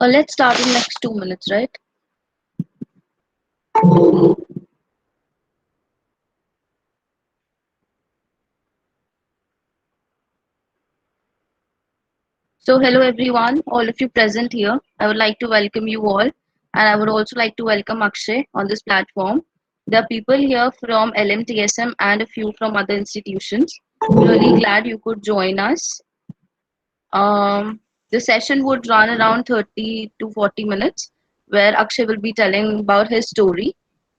Let's start in next 2 minutes, right? So hello everyone, all of you present here. I would like to welcome you all, and I would also like to welcome Akshay on this platform. There are people here from LMTSM and a few from other institutions. Really glad you could join us. The session would run around 30 to 40 minutes, where Akshay will be telling about his story,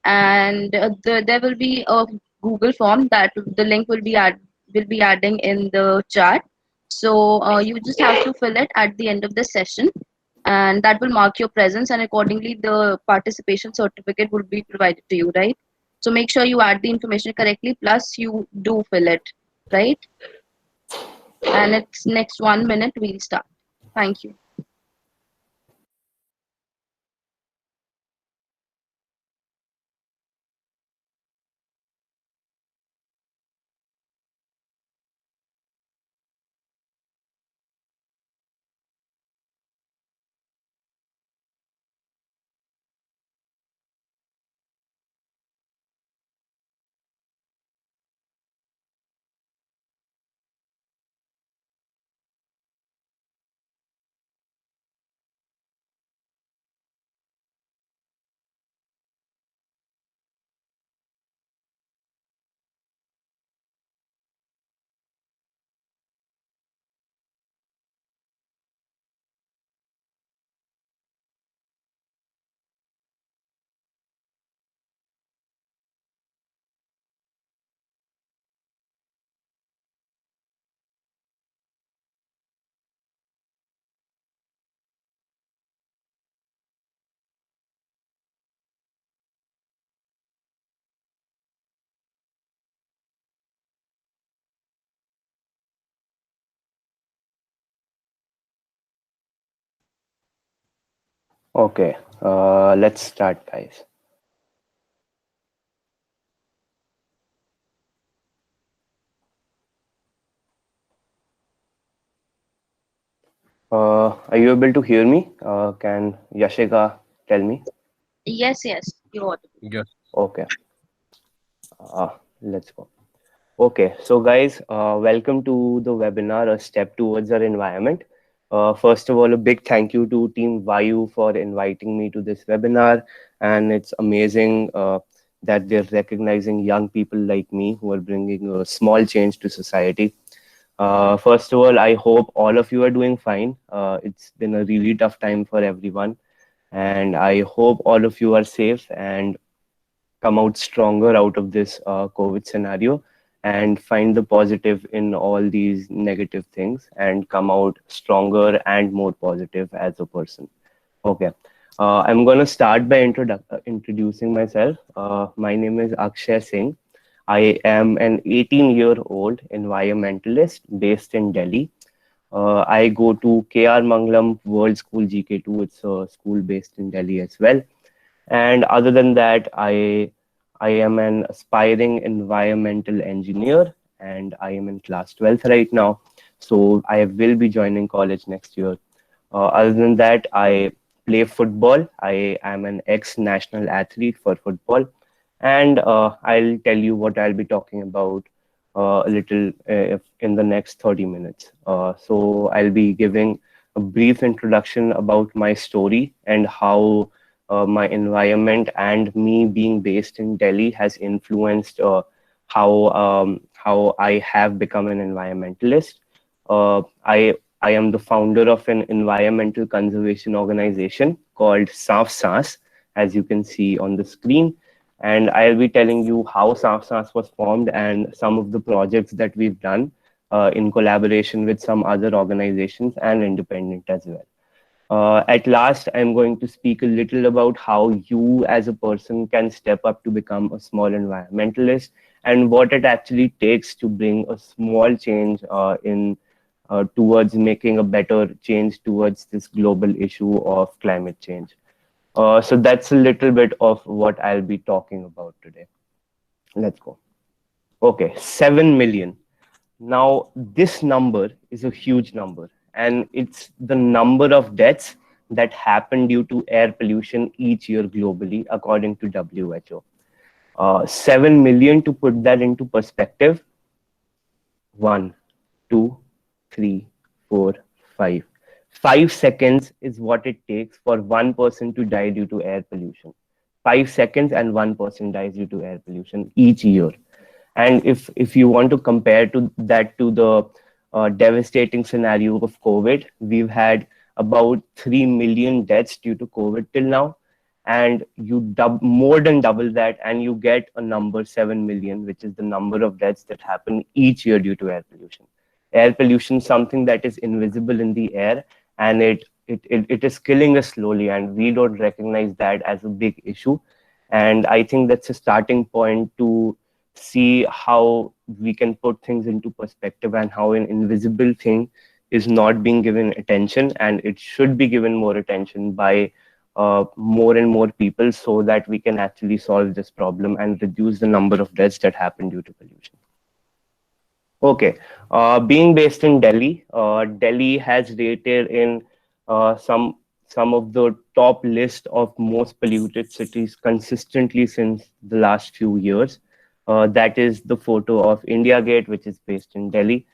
and there will be a Google form that the link will be adding in the chat. So you just have to fill it at the end of the session, and that will mark your presence, and accordingly, the participation certificate will be provided to you, right? So make sure you add the information correctly, plus you do fill it, right? And it's next 1 minute we'll start. Thank you. Okay, let's start, guys. Are you able to hear me? Can Yashika tell me? Yes, yes, you're audible. Yes. Okay, let's go. Okay, so guys, welcome to the webinar, A Step Towards Our Environment. First of all, a big thank you to Team Vayu for inviting me to this webinar. And it's amazing that they're recognizing young people like me who are bringing a small change to society. First of all, I hope all of you are doing fine. It's been a really tough time for everyone. And I hope all of you are safe and come out stronger out of this COVID scenario and find the positive in all these negative things and come out stronger and more positive as a person. Okay. I'm going to start by introducing myself. My name is Akshay Singh. I am an 18-year-old environmentalist based in Delhi. I go to KR Manglam World School GK2. It's a school based in Delhi as well. And other than that, I am an aspiring environmental engineer and I am in class 12th right now. So I will be joining college next year. Other than that, I play football. I am an ex-national athlete for football. And I'll tell you what I'll be talking about a little in the next 30 minutes. So I'll be giving a brief introduction about my story and how my environment and me being based in Delhi has influenced how I have become an environmentalist. I am the founder of an environmental conservation organization called Saaf Saas, as you can see on the screen. And I'll be telling you how Saaf Saas was formed and some of the projects that we've done in collaboration with some other organizations and independent as well. At last, I'm going to speak a little about how you as a person can step up to become a small environmentalist and what it actually takes to bring a small change in towards making a better change towards this global issue of climate change. So that's a little bit of what I'll be talking about today. Let's go. Okay, 7 million. Now, this number is a huge number, and it's the number of deaths that happen due to air pollution each year globally, according to WHO. 7 million, to put that into perspective: one, two, three, four, five. 5 seconds is what it takes for one person to die due to air pollution. 5 seconds and one person dies due to air pollution each year. And if you want to compare to that to the devastating scenario of COVID, we've had about 3 million deaths due to COVID till now. And you more than double that, and you get a number 7 million, which is the number of deaths that happen each year due to air pollution. Air pollution is something that is invisible in the air, and it is killing us slowly, and we don't recognize that as a big issue. And I think that's a starting point to see how we can put things into perspective, and how an invisible thing is not being given attention, and it should be given more attention by more and more people, so that we can actually solve this problem and reduce the number of deaths that happen due to pollution. Okay, being based in Delhi, Delhi has rated in some of the top list of most polluted cities consistently since the last few years. That is the photo of India Gate, which is based in Delhi.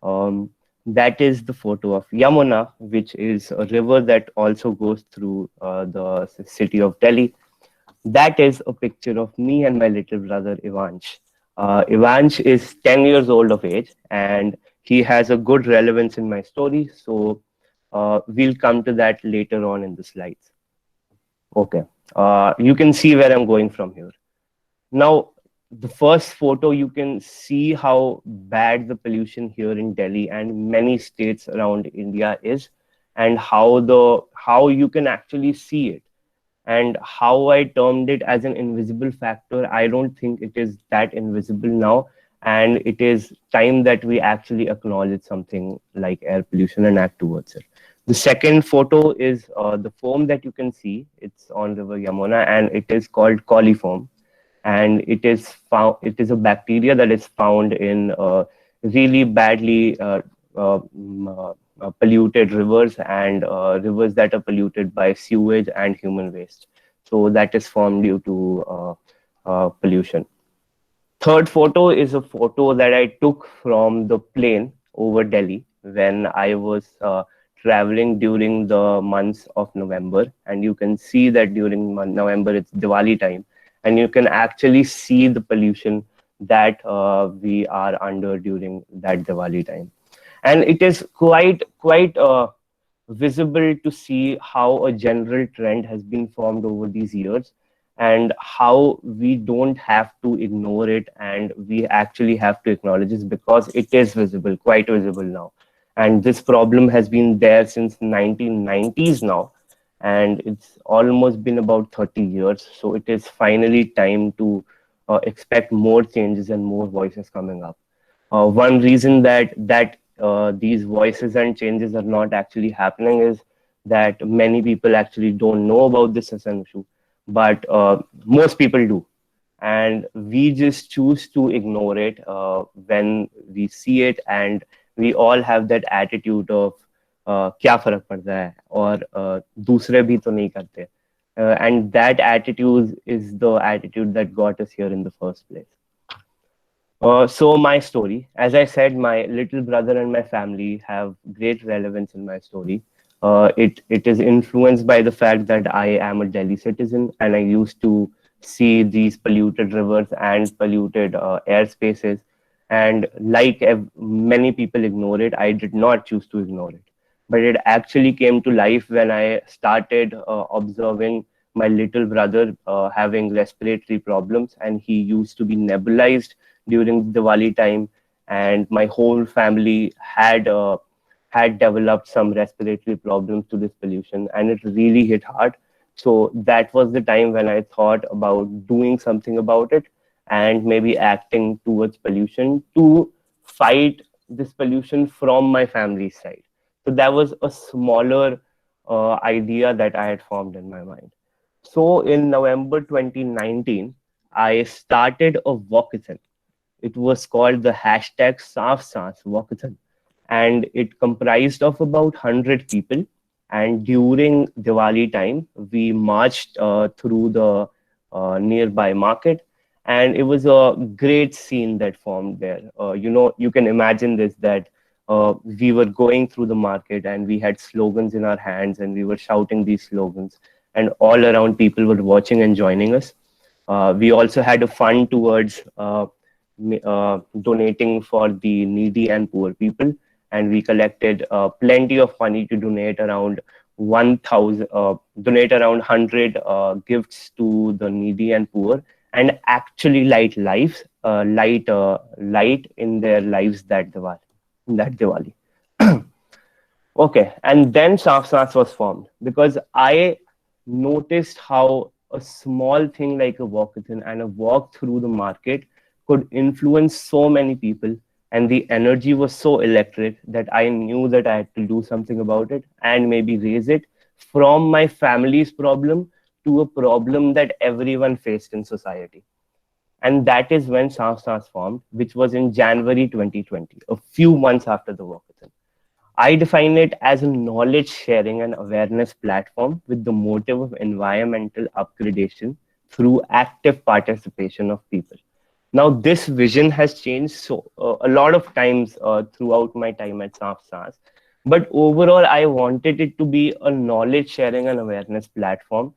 Um, that is the photo of Yamuna, which is a river that also goes through the city of Delhi. That is a picture of me and my little brother Ivansh. Ivansh is 10 years old of age, and he has a good relevance in my story. So we'll come to that later on in the slides. Okay, you can see where I'm going from here. Now, the first photo, you can see how bad the pollution here in Delhi and many states around India is, and how you can actually see it, and how I termed it as an invisible factor. I don't think it is that invisible now, and it is time that we actually acknowledge something like air pollution and act towards it. The second photo is the foam that you can see. It's on River Yamuna, and it is called coliform, and it is found. It is a bacteria that is found in really badly polluted rivers, and rivers that are polluted by sewage and human waste. So that is formed due to pollution. Third photo is a photo that I took from the plane over Delhi when I was traveling during the months of November. And you can see that during November, it's Diwali time, and you can actually see the pollution that we are under during that Diwali time. And it is quite visible to see how a general trend has been formed over these years, and how we don't have to ignore it, and we actually have to acknowledge it, because it is visible, quite visible now. And this problem has been there since 1990s now, and it's almost been about 30 years. So it is finally time to expect more changes and more voices coming up. One reason that these voices and changes are not actually happening is that many people actually don't know about this as an issue, but most people do, and we just choose to ignore it when we see it, and we all have that attitude of क्या फर्क पड़ता है, और दूसरे भी तो नहीं करते. And that attitude is the attitude that got us here in the first place. So my story, as I said, my little brother and my family have great relevance in my story. It is influenced by the fact that I am a Delhi citizen, and I used to see these polluted rivers and polluted air spaces. And like many people ignore it, I did not choose to ignore it. But it actually came to life when I started observing my little brother having respiratory problems, and he used to be nebulized during Diwali time, and my whole family had developed some respiratory problems to this pollution, and it really hit hard. So that was the time when I thought about doing something about it, and maybe acting towards pollution to fight this pollution from my family's side. So that was a smaller idea that I had formed in my mind. So in November 2019, I started a walkathon. It was called the hashtag Saaf Saans Walkathon, and it comprised of about 100 people. And during Diwali time, we marched through the nearby market, and it was a great scene that formed there. You can imagine this, that we were going through the market and we had slogans in our hands and we were shouting these slogans, and all around people were watching and joining us. We also had a fund towards donating for the needy and poor people, and we collected plenty of money to donate around 1,000, donate around 100 gifts to the needy and poor, and actually light in their lives that Diwali. Okay, and then Shafsas was formed because I noticed how a small thing like a walkathon and a walk through the market could influence so many people, and the energy was so electric that I knew that I had to do something about it and maybe raise it from my family's problem to a problem that everyone faced in society. And that is when Shafsas formed, which was in January 2020, a few months after the walkathon. I define it as a knowledge sharing and awareness platform with the motive of environmental upgradation through active participation of people. Now, this vision has changed a lot of times throughout my time at SAFSAS. But overall, I wanted it to be a knowledge sharing and awareness platform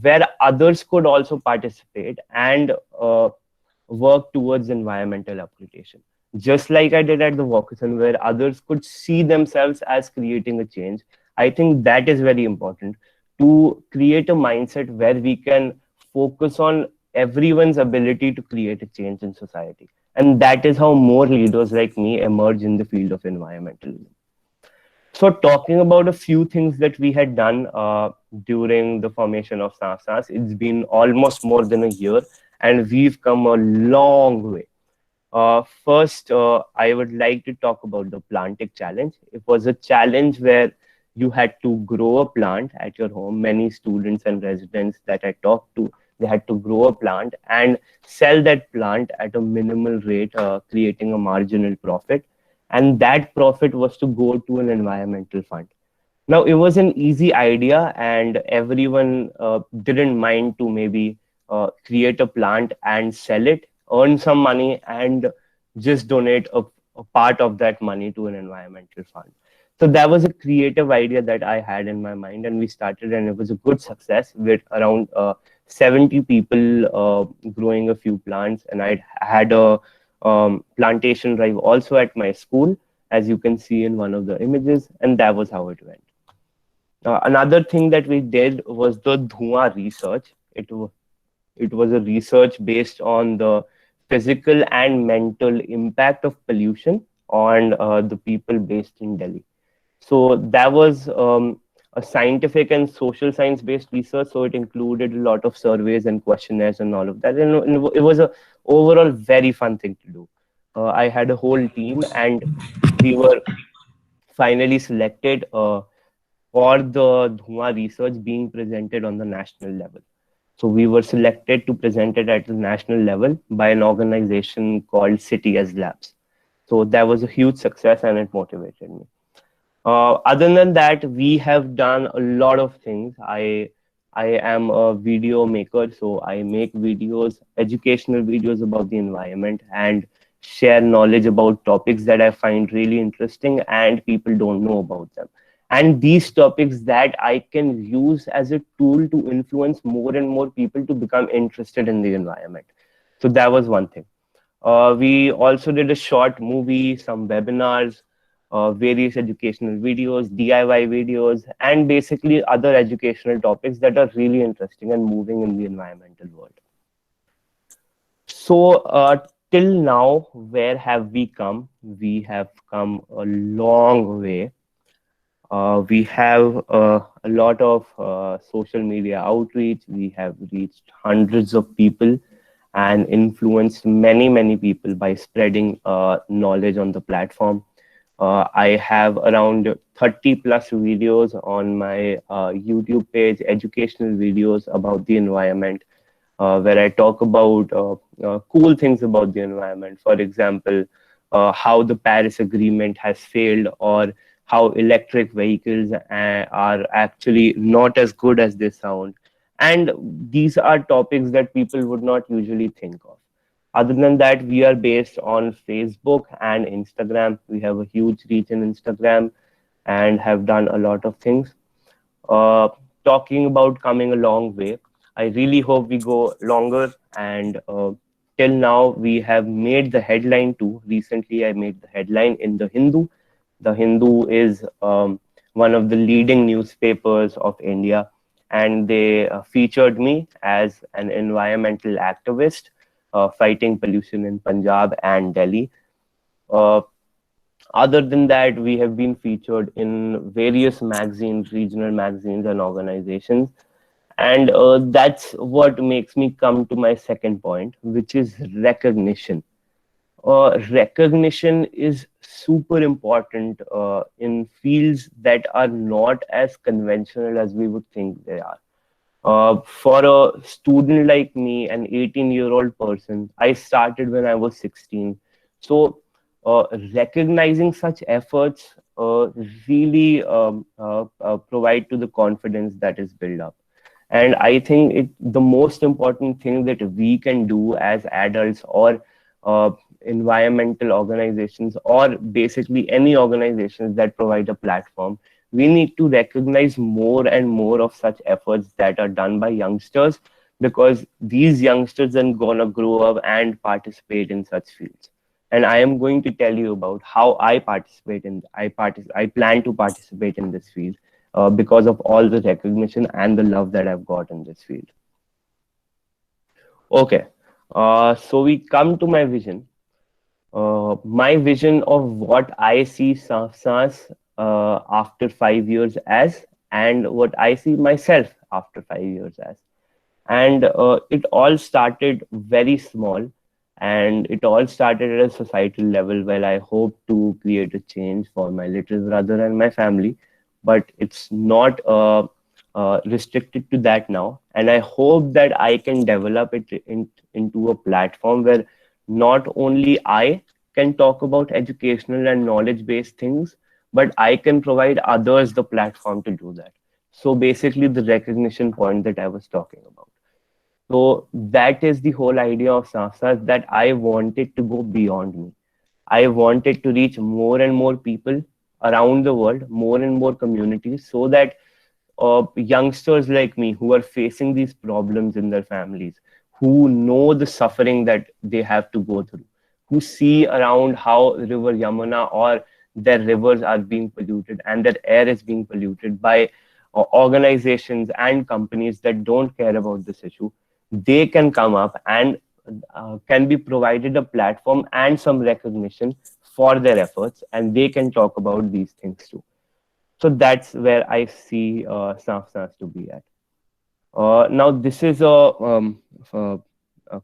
where others could also participate and work towards environmental upgradation. Just like I did at the walkathon, where others could see themselves as creating a change. I think that is very important to create a mindset where we can focus on everyone's ability to create a change in society. And that is how more leaders like me emerge in the field of environmentalism. So, talking about a few things that we had done during the formation of SAFSAS, it's been almost more than a year, and we've come a long way. First, I would like to talk about the Plantic Challenge. It was a challenge where you had to grow a plant at your home. Many students and residents that I talked to, they had to grow a plant and sell that plant at a minimal rate, creating a marginal profit. And that profit was to go to an environmental fund. Now, it was an easy idea, and everyone didn't mind to maybe create a plant and sell it, earn some money, and just donate a part of that money to an environmental fund. So that was a creative idea that I had in my mind, and we started, and it was a good success with around 70 people growing a few plants. And I had a plantation drive also at my school, as you can see in one of the images, and that was how it went. Another thing that we did was the Dhua research. It was a research based on the physical and mental impact of pollution on the people based in Delhi. So that was a scientific and social science based research. So it included a lot of surveys and questionnaires and all of that. And it was a overall very fun thing to do. I had a whole team, and we were finally selected for the Dhua research being presented on the national level. So we were selected to present it at the national level by an organization called City as Labs. So that was a huge success, and it motivated me. Other than that, we have done a lot of things. I am a video maker, so I make videos, educational videos about the environment, and share knowledge about topics that I find really interesting and people don't know about them. And these topics that I can use as a tool to influence more and more people to become interested in the environment. So that was one thing. We also did a short movie, some webinars, various educational videos, DIY videos, and basically other educational topics that are really interesting and moving in the environmental world. So, till now, where have we come? We have come a long way. We have a lot of social media outreach. We have reached hundreds of people and influenced many people by spreading knowledge on the platform. I have around 30 plus videos on my YouTube page, educational videos about the environment, where I talk about cool things about the environment. For example, how the Paris Agreement has failed, or how electric vehicles are actually not as good as they sound. And these are topics that people would not usually think of. Other than that, we are based on Facebook and Instagram. We have a huge reach in Instagram and have done a lot of things. uh, Talking about coming a long way, I really hope we go longer. And till now, we have made the headline too. Recently, I made the headline in The Hindu. The Hindu is one of the leading newspapers of India, and they featured me as an environmental activist fighting pollution in Punjab and Delhi. Uh, Other than that, we have been featured in various magazines, regional magazines, and organizations. And that's what makes me come to my second point, which is recognition. Recognition is super important in fields that are not as conventional as we would think they are. For a student like me, an 18-year-old person, I started when I was 16. So, recognizing such efforts really provide to the confidence that is built up. And I think the most important thing that we can do as adults or environmental organizations, or basically any organizations that provide a platform, we need to recognize more and more of such efforts that are done by youngsters, because these youngsters are gonna grow up and participate in such fields. And I am going to tell you about how I plan to participate in this field because of all the recognition and the love that I've got in this field. Okay, so we come to my vision of what I see SANS after 5 years as, and what I see myself after 5 years as. And it all started very small, and it all started at a societal level where I hope to create a change for my little brother and my family. But it's not restricted to that now. And I hope that I can develop it into a platform where not only I can talk about educational and knowledge based things, but I can provide others the platform to do that. So basically, the recognition point that I was talking about. So that is the whole idea of Sansa, that I wanted to go beyond me. I wanted to reach more and more people around the world, more and more communities, so that youngsters like me who are facing these problems in their families, who know the suffering that they have to go through, who see around how River Yamuna or their rivers are being polluted and their air is being polluted by organizations and companies that don't care about this issue, they can come up and can be provided a platform and some recognition for their efforts, and they can talk about these things too. So that's where I see SNAF to be at. Now, this is uh, a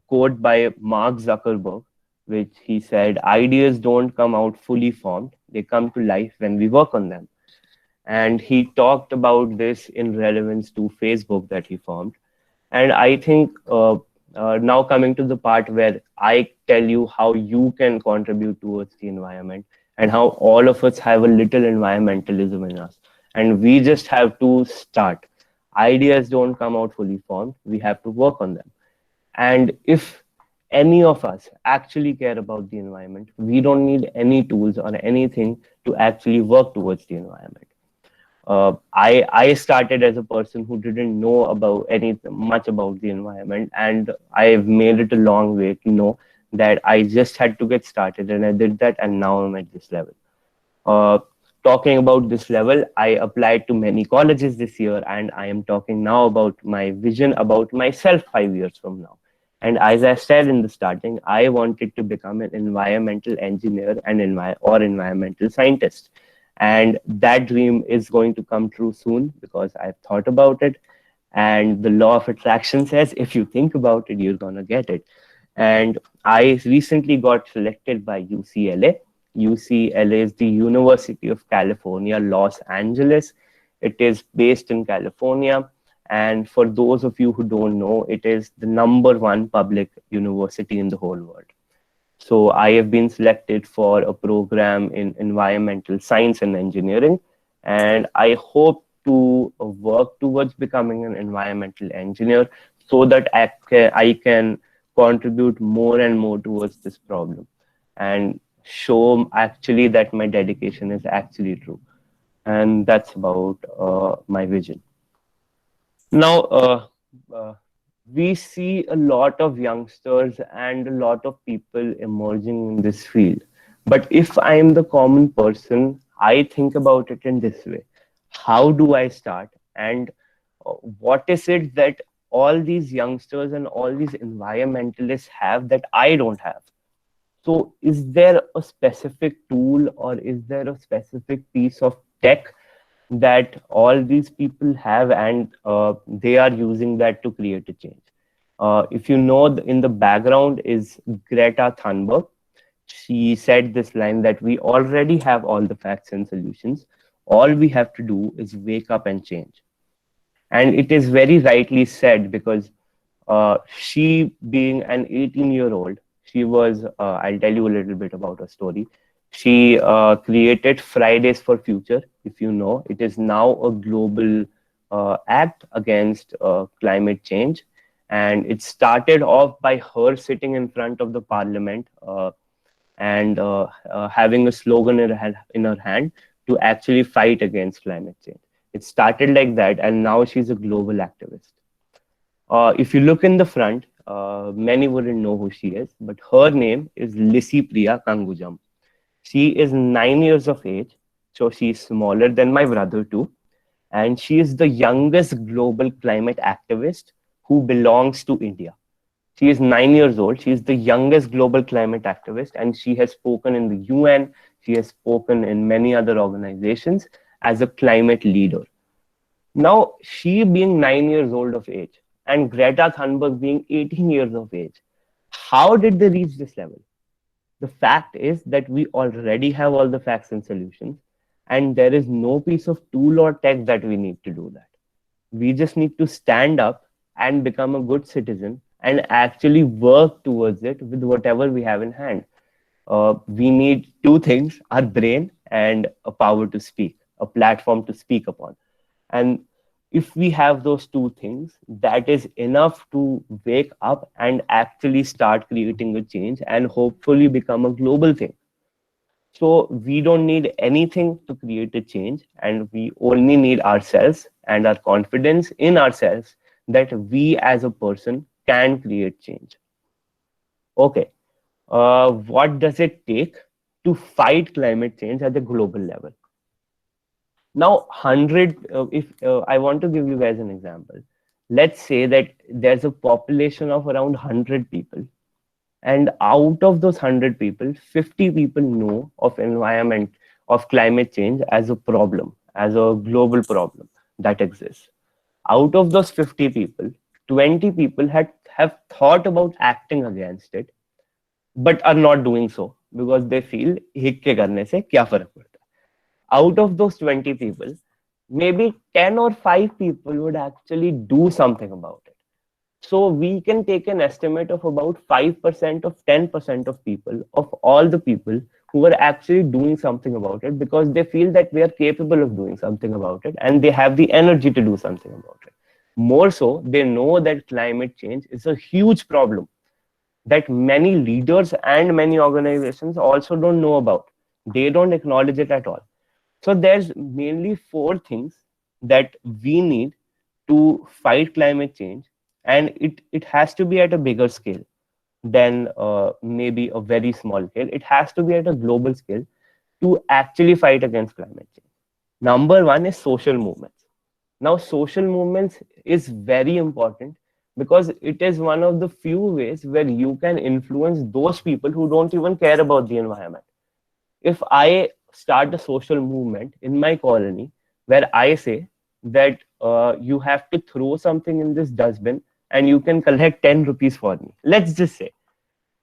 quote by Mark Zuckerberg, which he said, ideas don't come out fully formed, they come to life when we work on them. And he talked about this in relevance to Facebook that he formed. And I think now coming to the part where I tell you how you can contribute towards the environment, and how all of us have a little environmentalism in us. And we just have to start. Ideas don't come out fully formed. We have to work on them. And if any of us actually care about the environment, we don't need any tools or anything to actually work towards the environment. I started as a person who didn't know about any much about the environment, and I've made it a long way to know that I just had to get started, and I did that, and now I'm at this level. Uh, Talking about this level, I applied to many colleges this year, and I am talking now about my vision about myself 5 years from now. And as I said in the starting, I wanted to become an environmental engineer and environmental scientist. And that dream is going to come true soon because I've thought about it. And the law of attraction says if you think about it, you're going to get it. And I recently got selected by UCLA. UCLA is the University of California, Los Angeles. It is based in California. And for those of you who don't know, it is the number one public university in the whole world. So I have been selected for a program in environmental science and engineering, and I hope to work towards becoming an environmental engineer so that I can contribute more and more towards this problem and show actually that my dedication is actually true. And that's about my vision. Now, uh, we see a lot of youngsters and a lot of people emerging in this field. But if I am the common person, I think about it in this way. How do I start? And what is it that all these youngsters and all these environmentalists have that I don't have? So, is there a specific tool or is there a specific piece of tech that all these people have, and they are using that to create a change? If you know, in the background is Greta Thunberg. She said this line that we already have all the facts and solutions. All we have to do is wake up and change. And it is very rightly said because she, being an 18-year-old, she was, I'll tell you a little bit about her story. She created Fridays for Future. If you know, it is now a global act against climate change. And it started off by her sitting in front of the parliament and having a slogan in her hand to actually fight against climate change. It started like that, and now she's a global activist. If you look in the front, many wouldn't know who she is, but her name is Lissy Priya Kangujam. She is 9 years of age, so she's smaller than my brother too, and she is the youngest global climate activist who belongs to India. She is 9 years old. She is the youngest global climate activist, and she has spoken in the UN. She has spoken in many other organizations as a climate leader. Now, she being 9 years old of age and Greta Thunberg being 18 years of age, how did they reach this level? The fact is that we already have all the facts and solutions, and there is no piece of tool or tech that we need to do that. We just need to stand up and become a good citizen and actually work towards it with whatever we have in hand. We need two things: our brain and a power to speak, a platform to speak upon. And if we have those two things, that is enough to wake up and actually start creating a change and hopefully become a global thing. So we don't need anything to create a change, and we only need ourselves and our confidence in ourselves that we as a person can create change. Okay, what does it take to fight climate change at the global level? Now, 100, if I want to give you guys an example, let's say that there's a population of around 100 people, and out of those 100 people, 50 people know of environment, of climate change as a problem, as a global problem that exists. Out of those 50 people, 20 people have thought about acting against it, but are not doing so because they feel हिक के करने से क्या फर्क पड़ता है. Out of those 20 people, maybe 10 or 5 people would actually do something about it. So we can take an estimate of about 5% of 10% of people, of all the people who are actually doing something about it because they feel that they are capable of doing something about it and they have the energy to do something about it. More so, they know that climate change is a huge problem that many leaders and many organizations also don't know about. They don't acknowledge it at all. So there's mainly four things that we need to fight climate change, and it has to be at a bigger scale than maybe a very small scale. It has to be at a global scale to actually fight against climate change. Number one is social movements. Now, social movements is very important because it is one of the few ways where you can influence those people who don't even care about the environment. If I start a social movement in my colony where I say that you have to throw something in this dustbin and you can collect 10 rupees for me, let's just say.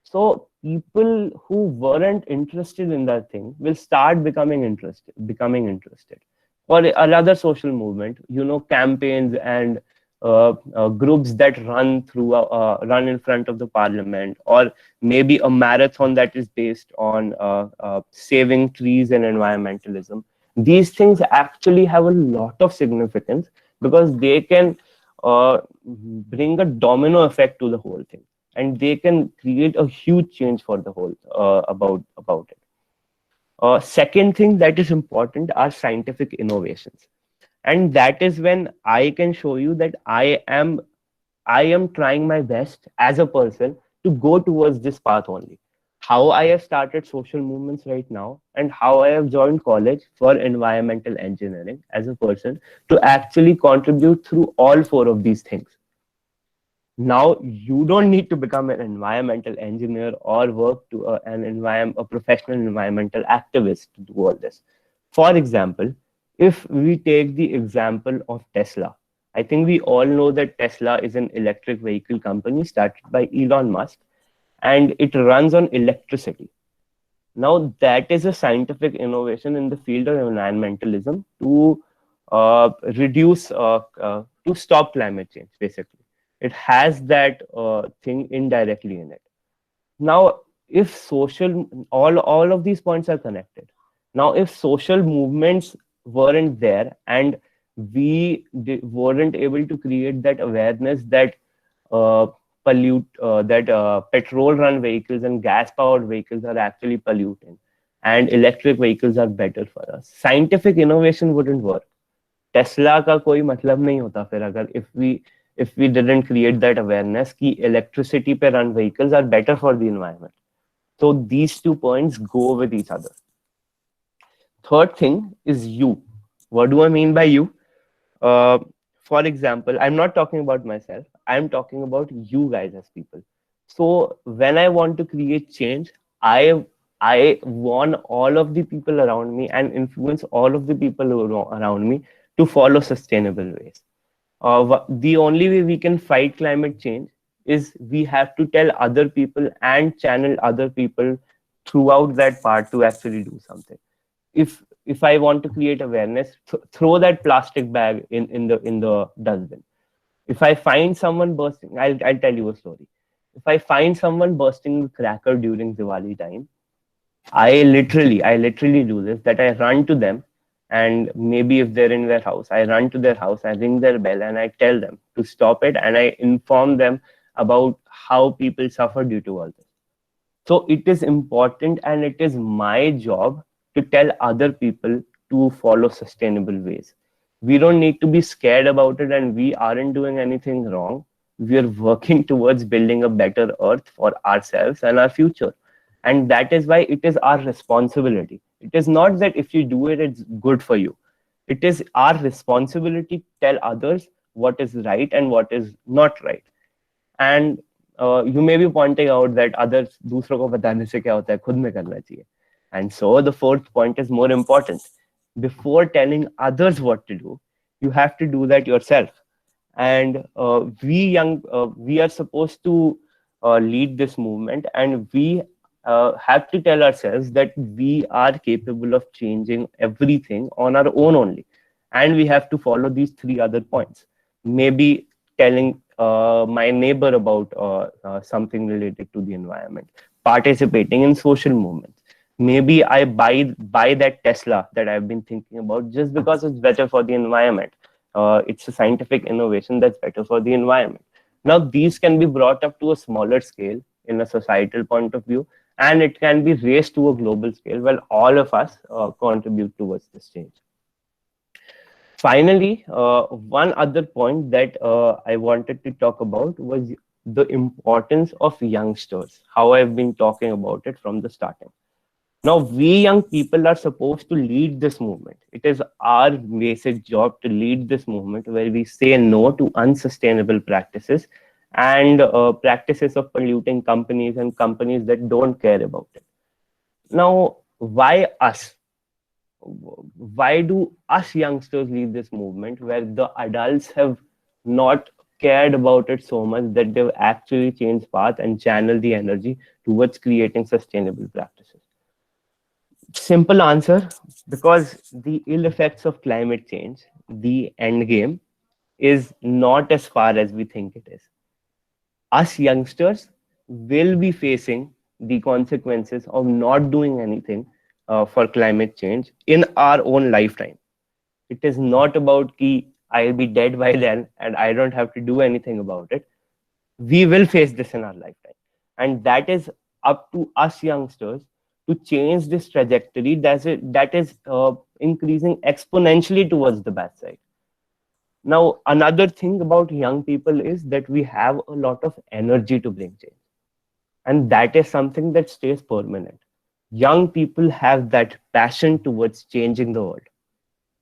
So people who weren't interested in that thing will start becoming interested. Or another social movement, campaigns and groups that run in front of the parliament, or maybe a marathon that is based on saving trees and environmentalism. These things actually have a lot of significance because they can bring a domino effect to the whole thing, and they can create a huge change for the whole about it. Second thing that is important are scientific innovations, and that is when I can show you that I am trying my best as a person to go towards this path only. How I have started social movements right now, and how I have joined college for environmental engineering as a person to actually contribute through all four of these things. Now, you don't need to become an environmental engineer or work to a professional environmental activist to do all this. For example, if we take the example of Tesla, I think we all know that Tesla is an electric vehicle company started by Elon Musk, and it runs on electricity. Now, that is a scientific innovation in the field of environmentalism to reduce, to stop climate change, basically. It has that thing indirectly in it. Now, if all of these points are connected. Now, if social movements weren't there, and weren't able to create that awareness that uh, that petrol run vehicles and gas powered vehicles are actually polluting, and electric vehicles are better for us, scientific innovation wouldn't work. Tesla का कोई मतलब नहीं होता फिर, अगर if we didn't create that awareness कि electricity पे run vehicles are better for the environment. So these 2 points go with each other. Third thing is you. What do I mean by you? Uh, for example, I'm not talking about myself. I'm talking about you guys as people. So when I want to create change, I want all of the people around me and influence all of the people around me to follow sustainable ways. The only way we can fight climate change is we have to tell other people and channel other people throughout that part to actually do something. If I want to create awareness, throw that plastic bag in the dustbin. If I find someone bursting, I'll tell you a story. If I find someone bursting a cracker during Diwali time, I literally do this, that I run to them, and maybe if they're in their house, I run to their house, I ring their bell, and I tell them to stop it, and I inform them about how people suffer due to all this. So it is important, and it is my job to tell other people to follow sustainable ways. We don't need to be scared about it, and we aren't doing anything wrong. We are working towards building a better earth for ourselves and our future. And that is why it is our responsibility. It is not that if you do it, it's good for you. It is our responsibility to tell others what is right and what is not right. And you may be pointing out that others दूसरों को बताने से क्या होता है, खुद में करना चाहिए. And so the fourth point is more important. Before telling others what to do, you have to do that yourself. And we are supposed to lead this movement, and we have to tell ourselves that we are capable of changing everything on our own only. And we have to follow these three other points. Maybe telling my neighbor about something related to the environment, participating in social movements. Maybe I buy that Tesla that I've been thinking about just because it's better for the environment. It's a scientific innovation that's better for the environment. Now, these can be brought up to a smaller scale in a societal point of view, and it can be raised to a global scale where all of us contribute towards this change. Finally, one other point that I wanted to talk about was the importance of youngsters, how I've been talking about it from the starting. Now, we young people are supposed to lead this movement. It is our basic job to lead this movement where we say no to unsustainable practices and practices of polluting companies and companies that don't care about it. Now, why us? Why do us youngsters lead this movement where the adults have not cared about it so much that they've actually changed path and channeled the energy towards creating sustainable practices? Simple answer, because the ill effects of climate change, the end game, is not as far as we think it is. Us youngsters will be facing the consequences of not doing anything for climate change in our own lifetime. It is not about ki I'll be dead by then and I don't have to do anything about it. We will face this in our lifetime. And that is up to us youngsters to change this trajectory that is increasing exponentially towards the bad side. Now, another thing about young people is that we have a lot of energy to bring change. And that is something that stays permanent. Young people have that passion towards changing the world.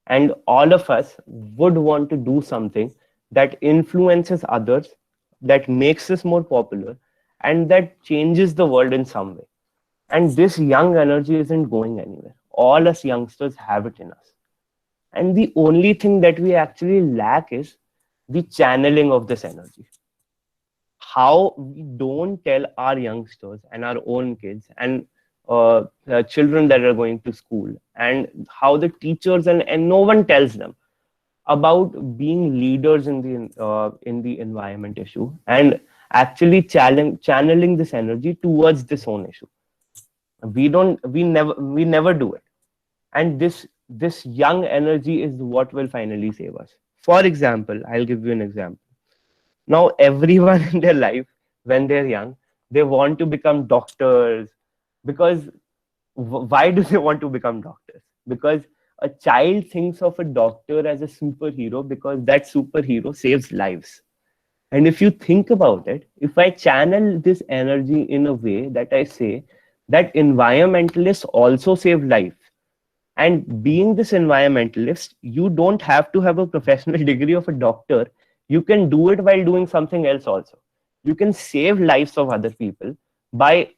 And all of us would want to do something that influences others, that makes us more popular, and that changes the world in some way. And this young energy isn't going anywhere. All us youngsters have it in us. And the only thing that we actually lack is the channeling of this energy. How we don't tell our youngsters and our own kids and children that are going to school, and how the teachers and no one tells them about being leaders in the environment issue and actually channeling this energy towards this own issue. We never do it. And this young energy is what will finally save us. For example, I'll give you an example. Now everyone in their life, when they're young, they want to become doctors. Because why do they want to become doctors? Because a child thinks of a doctor as a superhero because that superhero saves lives. And if you think about it, if I channel this energy in a way that I say that environmentalists also save life, and being this environmentalist, you don't have to have a professional degree of a doctor. You can do it while doing something else also. You can save lives of other people by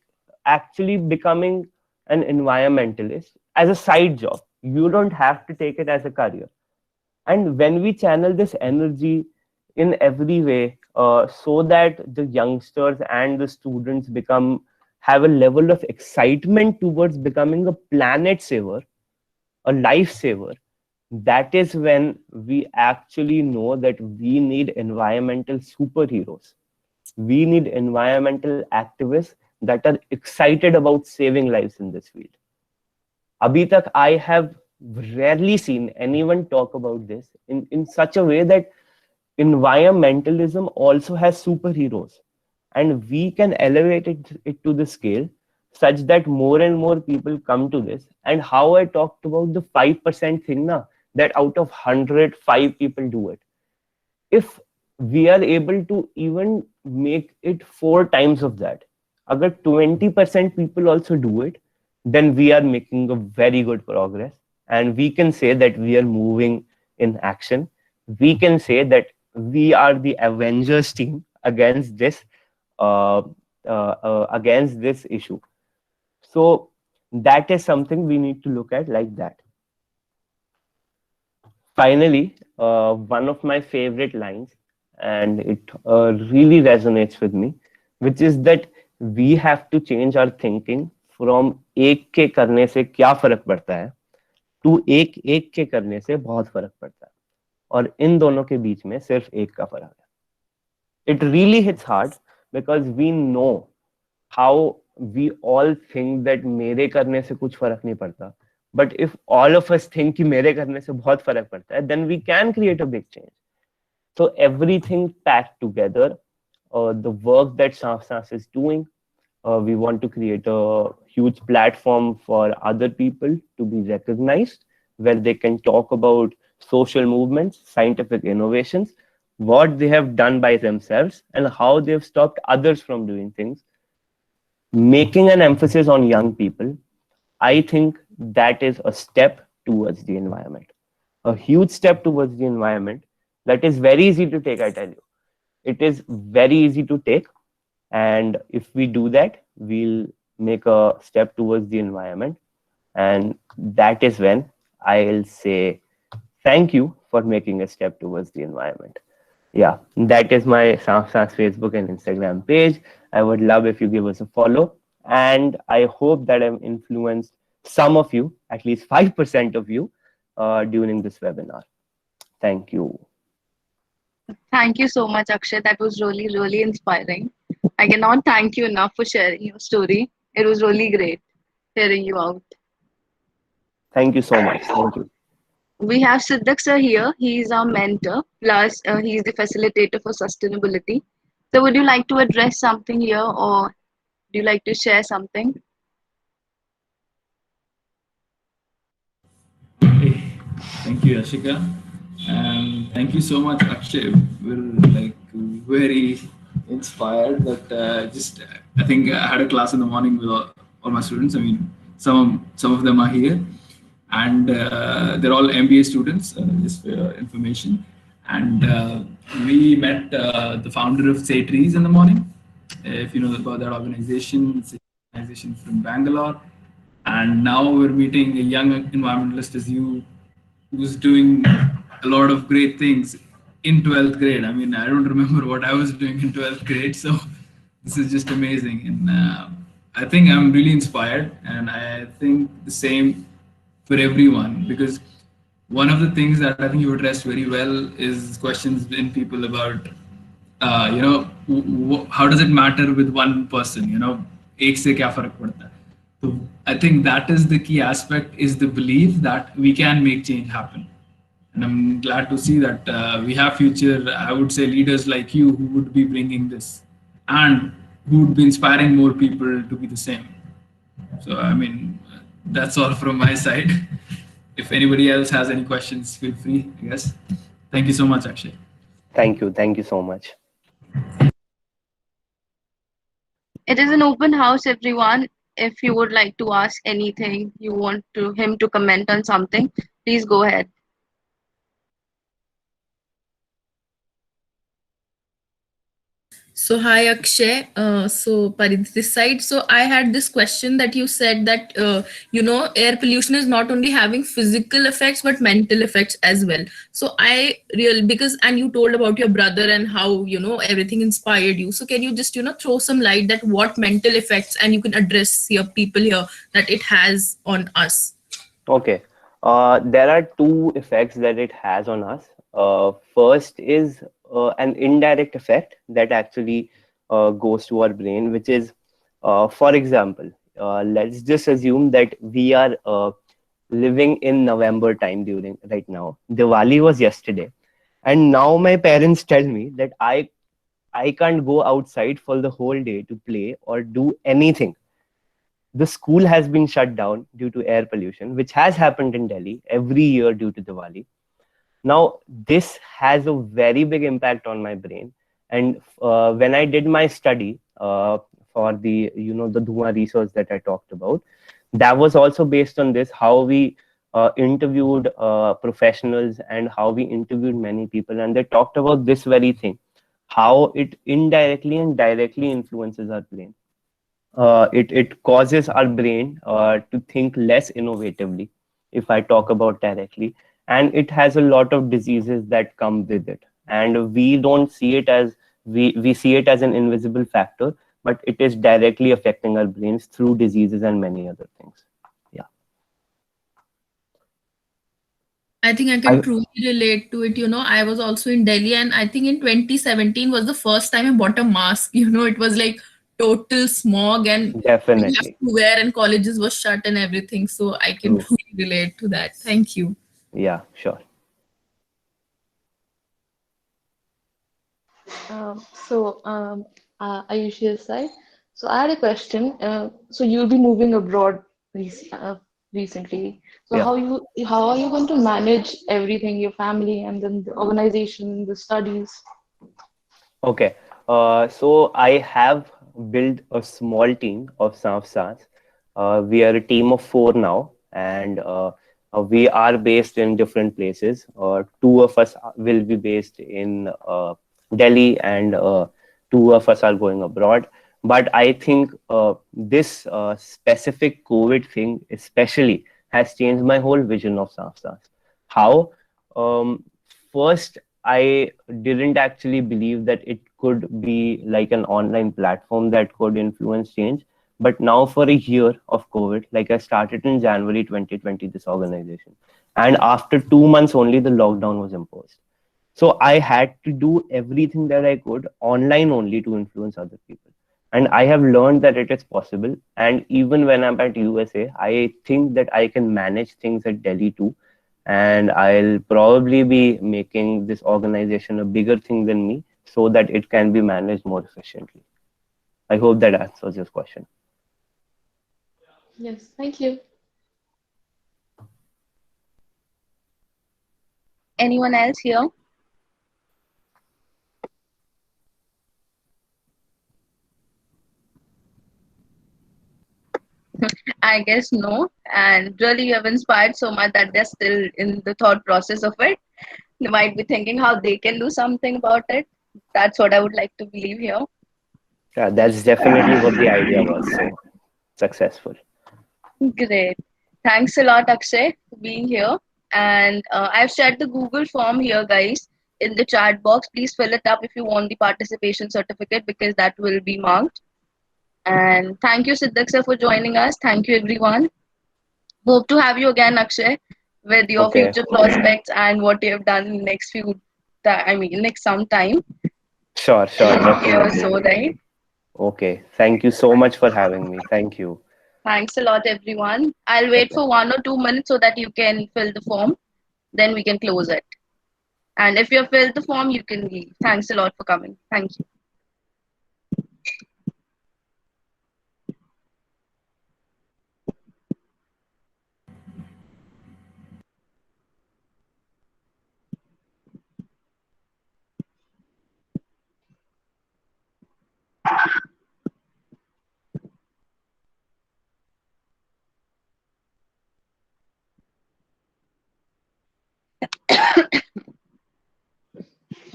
actually becoming an environmentalist as a side job. You don't have to take it as a career. And when we channel this energy in every way, so that the youngsters and the students become have a level of excitement towards becoming a planet saver, a lifesaver, that is when we actually know that we need environmental superheroes. We need environmental activists that are excited about saving lives in this field. Abhi tak I have rarely seen anyone talk about this in such a way that environmentalism also has superheroes, and we can elevate it to the scale such that more and more people come to this. And how I talked about the 5% thing now, that out of 100 5 people do it. If we are able to even make it 4 times of that, agar 20% people also do it, then we are making a very good progress, and we can say that we are moving in action. We can say that we are the Avengers team uh, against this issue. So that is something we need to look at like that. Finally, one of my favorite lines, and it really resonates with me, which is that we have to change our thinking from एक के करने से क्या फर्क पड़ता है to एक एक के करने से बहुत फर्क पड़ता है, और इन दोनों के बीच में सिर्फ एक का फर्क है. It really hits hard because we know how we all think that मेरे करने से कुछ फर्क नहीं पड़ता. But if all of us think कि मेरे करने से बहुत फर्क पड़ता है, then we can create a big change. So everything packed together, the work that Sanf is doing, we want to create a huge platform for other people to be recognized, where they can talk about social movements, scientific innovations, what they have done by themselves, and how they've stopped others from doing things. Making an emphasis on young people, I think that is a step towards the environment, a huge step towards the environment that is very easy to take, I tell you. It is very easy to take. And if we do that, we'll make a step towards the environment. And that is when I'll say thank you for making a step towards the environment. Yeah, that is my Sans Facebook and Instagram page. I would love if you give us a follow. And I hope that I've influenced some of you, at least 5% of you, during this webinar. Thank you. Thank you so much, Akshay. That was really, really inspiring. I cannot thank you enough for sharing your story. It was really great hearing you out. Thank you so much. Thank you. We have Siddak sir here. He is our mentor, plus he is the facilitator for sustainability. So, would you like to address something here, or do you like to share something? Hey, thank you, Ashika. And thank you so much, Akshay. We're like very inspired that just I think I had a class in the morning with all my students. I mean, some of them are here, and they're all MBA students. Just for your information, and we met the founder of Say Trees in the morning. If you know about that organization, it's an organization from Bangalore, and now we're meeting a young environmentalist as you, who's doing a lot of great things in 12th grade. I mean, I don't remember what I was doing in 12th grade, so this is just amazing. And I think I'm really inspired, and I think the same for everyone, because one of the things that I think you addressed very well is questions in people about, how does it matter with one person? एक से क्या फर्क पड़ता है? So I think that is the key aspect, is the belief that we can make change happen. And I'm glad to see that we have future, I would say, leaders like you who would be bringing this and who would be inspiring more people to be the same. So, I mean, that's all from my side. If anybody else has any questions, feel free, I guess. Thank you so much, Akshay. Thank you. Thank you so much. It is an open house, everyone. If you would like to ask anything, you want to him to comment on something, please go ahead. So hi Akshay. So Paridhi this side. So I had this question that you said that air pollution is not only having physical effects but mental effects as well. So I really, because and you told about your brother and how everything inspired you. So can you just throw some light that what mental effects, and you can address your people here, that it has on us. Okay. There are two effects that it has on us. First is an indirect effect that actually goes to our brain, which is, for example, let's just assume that we are living in November time during right now. Diwali was yesterday, and now my parents tell me that I can't go outside for the whole day to play or do anything. The school has been shut down due to air pollution, which has happened in Delhi every year due to Diwali. Now, this has a very big impact on my brain. And when I did my study for the Dhua research that I talked about, that was also based on this, how we interviewed professionals and how we interviewed many people. And they talked about this very thing, how it indirectly and directly influences our brain. It causes our brain to think less innovatively, if I talk about directly, and it has a lot of diseases that come with it, and we don't see it as, we see it as an invisible factor, but it is directly affecting our brains through diseases and many other things. Yeah. I think I can truly relate to it. I was also in Delhi, and I think in 2017 was the first time I bought a mask. It was like total smog, and we have Definitely. to wear, and colleges were shut and everything. So I can True. truly relate to that. Thank you. Yeah, sure. Ayushi side. So I had a question. So you'll be moving abroad recently. So Yeah. how are you going to manage everything, your family and then the organization, the studies? Okay. So I have built a small team of Sanf. We are a team of four now, and we are based in different places. Two of us will be based in Delhi, and two of us are going abroad. But I think this specific COVID thing, especially, has changed my whole vision of Sanf. How? Um, First, I didn't actually believe that it could be like an online platform that could influence change. But now, for a year of COVID, like I started in January 2020, this organization. And after 2 months only, the lockdown was imposed. So I had to do everything that I could online only to influence other people. And I have learned that it is possible. And even when I'm at USA, I think that I can manage things at Delhi too. And I'll probably be making this organization a bigger thing than me so that it can be managed more efficiently. I hope that answers your question. Yes, thank you. Anyone else here? I guess no. And really, you have inspired so much that they're still in the thought process of it. They might be thinking how they can do something about it. That's what I would like to believe here. Yeah, that's definitely what the idea was. So successful. Great. Thanks a lot, Akshay, for being here. And I've shared the Google form here, guys, in the chat box. Please fill it up if you want the participation certificate because that will be marked. And thank you, Siddhak sir, for joining us. Thank you, everyone. Hope to have you again, Akshay, with your Okay. future prospects and what you have done in next next some time. Sure, Year or definitely. so, right? Okay. Thank you so much for having me. Thank you. Thanks a lot, everyone. I'll wait Okay. for 1 or 2 minutes so that you can fill the form. Then we can close it. And if you have filled the form, you can leave. Thanks a lot for coming. Thank you.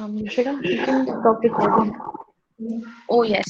Yashika, you can stop recording. Oh, yes.